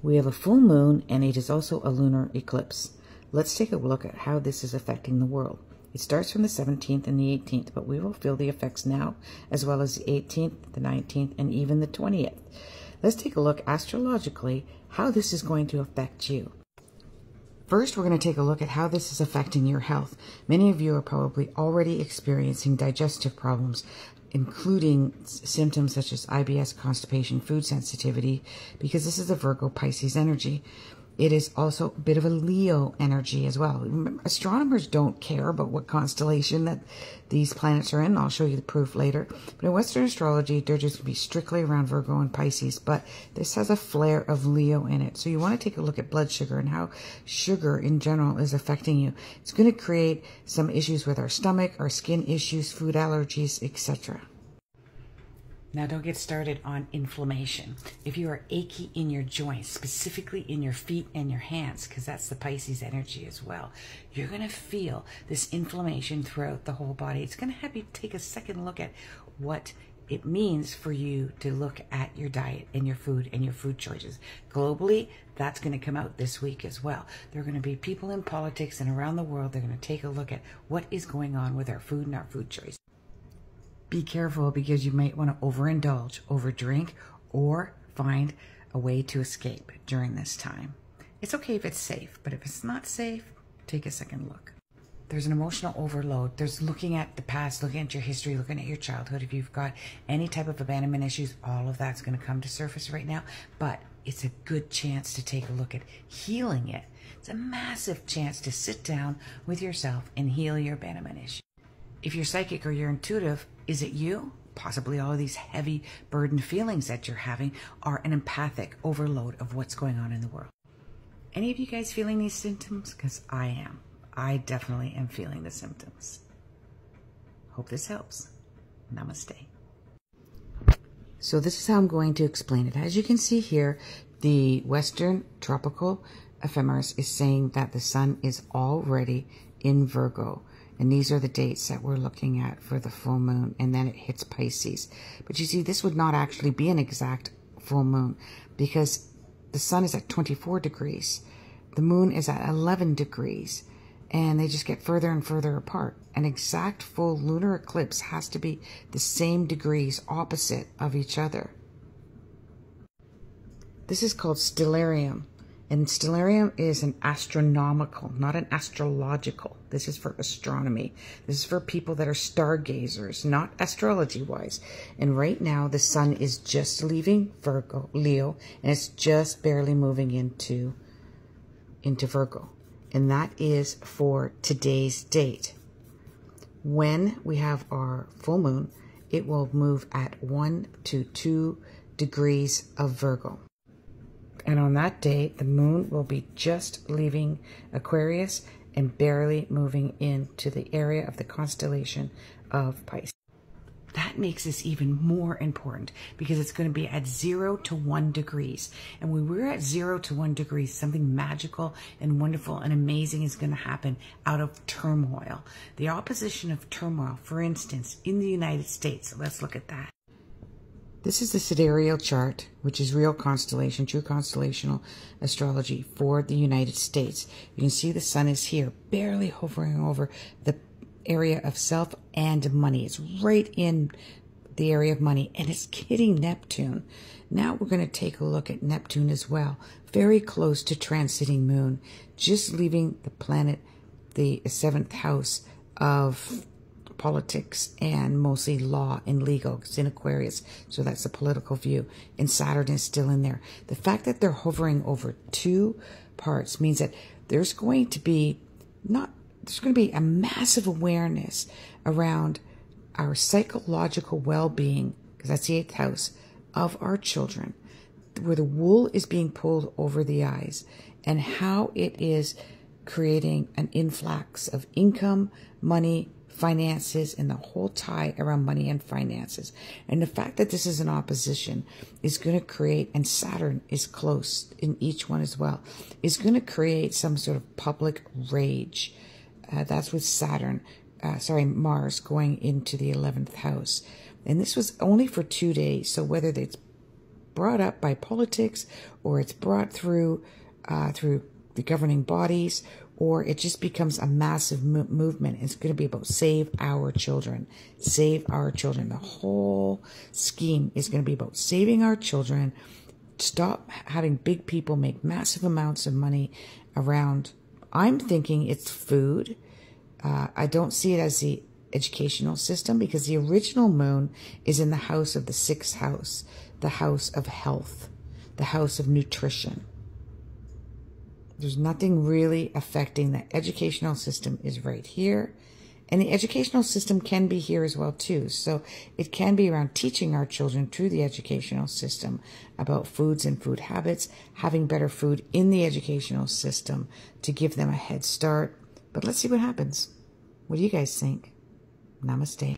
We have a full moon, and it is also a lunar eclipse. Let's take a look at how this is affecting the world. It starts from the 17th and the 18th, but we will feel the effects now, as well as the 18th, the 19th, and even the 20th. Let's take a look astrologically how this is going to affect you. First, we're going to take a look at how this is affecting your health. Many of you are probably already experiencing digestive problems, including symptoms such as IBS, constipation, food sensitivity, because this is a Virgo Pisces energy. It is also a bit of a Leo energy as well. Remember, astronomers don't care about what constellation that these planets are in. I'll show you the proof later. But in Western astrology, they're just going to be strictly around Virgo and Pisces. But this has a flare of Leo in it. So you want to take a look at blood sugar and how sugar in general is affecting you. It's going to create some issues with our stomach, our skin issues, food allergies, etc. Now, don't get started on inflammation. If you are achy in your joints, specifically in your feet and your hands, because that's the Pisces energy as well, you're going to feel this inflammation throughout the whole body. It's going to have you take a second look at what it means for you to look at your diet and your food choices. Globally, that's going to come out this week as well. There are going to be people in politics and around the world. They're going to take a look at what is going on with our food and our food choices. Be careful, because you might want to overindulge, overdrink, or find a way to escape during this time. It's okay if it's safe, but if it's not safe, take a second look. There's an emotional overload. There's looking at the past, looking at your history, looking at your childhood. If you've got any type of abandonment issues, all of that's going to come to surface right now. But it's a good chance to take a look at healing it. It's a massive chance to sit down with yourself and heal your abandonment issue. If you're psychic or you're intuitive, is it you? Possibly all of these heavy burdened feelings that you're having are an empathic overload of what's going on in the world. Any of you guys feeling these symptoms? Because I am. I definitely am feeling the symptoms. Hope this helps. Namaste. So this is how I'm going to explain it. As you can see here, the Western tropical ephemeris is saying that the sun is already in Virgo. And these are the dates that we're looking at for the full moon. And then it hits Pisces. But you see, this would not actually be an exact full moon, because the sun is at 24 degrees. The moon is at 11 degrees. And they just get further and further apart. An exact full lunar eclipse has to be the same degrees opposite of each other. This is called stellarium. And stellarium is an astronomical, not an astrological. This is for astronomy. This is for people that are stargazers, not astrology-wise. And right now, the sun is just leaving Leo, and it's just barely moving into Virgo. And that is for today's date. When we have our full moon, it will move at 1 to 2 degrees of Virgo. And on that day, the moon will be just leaving Aquarius and barely moving into the area of the constellation of Pisces. That makes this even more important, because it's going to be at 0 to 1 degrees. And when we're at 0 to 1 degrees, something magical and wonderful and amazing is going to happen out of turmoil. The opposition of turmoil, for instance, in the United States. Let's look at that. This is the Sidereal chart, which is real constellation, true constellational astrology for the United States. You can see the sun is here, barely hovering over the area of self and money. It's right in the area of money, and it's hitting Neptune. Now we're going to take a look at Neptune as well. Very close to transiting moon, just leaving the planet, the 7th house of politics and mostly law and legal. It's in Aquarius, so that's a political view. And Saturn is still in there. The fact that they're hovering over 2 parts means that there's going to be a massive awareness around our psychological well-being, because that's the 8th house, of our children, where the wool is being pulled over the eyes, and how it is creating an influx of income, money, finances, and the whole tie around money and finances. And the fact that this is an opposition is going to create, and Saturn is close in each one as well, is going to create some sort of public rage. That's with Mars going into the 11th house. And this was only for 2 days. So whether it's brought up by politics, or it's brought through the governing bodies, or it just becomes a massive movement. It's going to be about save our children. Save our children. The whole scheme is going to be about saving our children. Stop having big people make massive amounts of money around. I'm thinking it's food. I don't see it as the educational system, because the original moon is in the house of the 6th house, the house of health, the house of nutrition. There's nothing really affecting the educational system is right here. And the educational system can be here as well too. So it can be around teaching our children through the educational system about foods and food habits, having better food in the educational system to give them a head start. But let's see what happens. What do you guys think? Namaste.